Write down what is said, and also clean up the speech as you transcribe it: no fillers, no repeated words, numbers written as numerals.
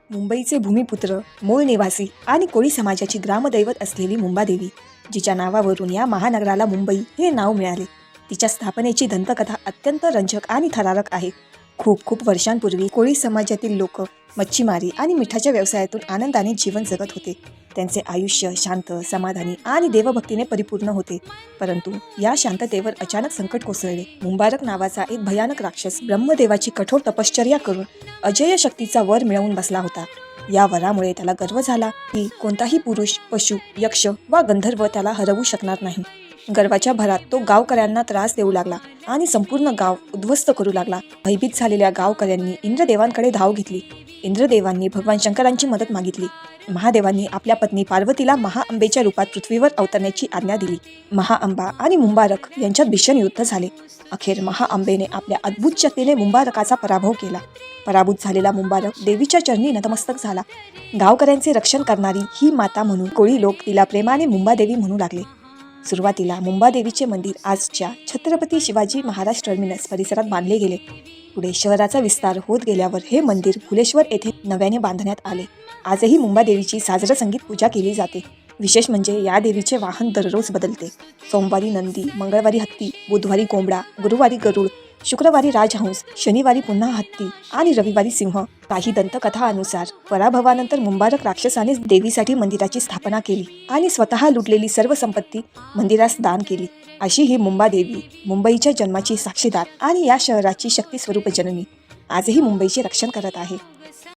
मुंबईचे भूमिपुत्र, मूळ निवासी आणि कोळी समाजाची ग्रामदैवत असलेली मुंबादेवी, जिच्या नावावरून या महानगराला मुंबई हे नाव मिळाले. तिच्या स्थापनेची दंतकथा अत्यंत रंजक आणि थरारक आहे. खूप वर्षांपूर्वी कोळी समाजातील लोक मच्छीमारी आणि मिठाच्या व्यवसायातून आनंदाने जीवन जगत होते. त्यांचे आयुष्य शांत, समाधानी आणि देवभक्तीने परिपूर्ण होते. परंतु या शांततेवर अचानक संकट कोसळले. मुंबारक नावाचा एक भयानक राक्षस ब्रह्मदेवाची कठोर तपश्चर्या करून अजय शक्तीचा वर मिळवून बसला होता. या वरामुळे त्याला गर्व झाला की कोणताही पुरुष, पशु, यक्ष वा गंधर्व त्याला हरवू शकणार नाही. गर्वाच्या भरात तो गावकऱ्यांना त्रास देऊ लागला आणि संपूर्ण गाव उद्ध्वस्त करू लागला. भयभीत झालेल्या गावकऱ्यांनी इंद्रदेवांकडे धाव घेतली. इंद्रदेवांनी भगवान शंकरांची मदत मागितली. महादेवांनी आपल्या पत्नी पार्वतीला महाअंबेच्या रूपात पृथ्वीवर अवतरण्याची आज्ञा दिली. महाअंबा आणि मुंबारक यांच्यात भीषण युद्ध झाले. अखेर महाअंबेने आपल्या अद्भुत शक्तीने मुंबारकाचा पराभव केला. पराभूत झालेला मुंबारक देवीच्या चरणी नतमस्तक झाला. गावकऱ्यांचे रक्षण करणारी ही माता म्हणून कोळी लोक तिला प्रेमाने मुंबादेवी म्हणू लागले. सुरुवातीला मुंबादेवीचे मंदिर आजच्या छत्रपती शिवाजी महाराज टर्मिनस परिसरात बांधले गेले. पुढे शहराचा विस्तार होत गेल्यावर हे मंदिर फुलेश्वर येथे नव्याने बांधण्यात आले. आजही मुंबादेवीची साजरं संगीत पूजा केली जाते. विशेष म्हणजे या देवीचे वाहन दररोज बदलते. सोमवारी नंदी, मंगळवारी हत्ती, बुधवारी कोंबडा, गुरुवारी गरुड, शुक्रवारी राजहंस, शनिवारी पुन्हा हत्ती आणि रविवारी सिंह. काही दंतकथानुसार पराभवानंतर मुंबारक राक्षसाने देवीसाठी मंदिराची स्थापना केली आणि स्वतः लुटलेली सर्व संपत्ती मंदिरास दान केली. अशी ही मुंबादेवी मुंबईच्या जन्माची साक्षीदार आणि या शहराची शक्ती स्वरूप जननी आजही मुंबईचे रक्षण करत आहे.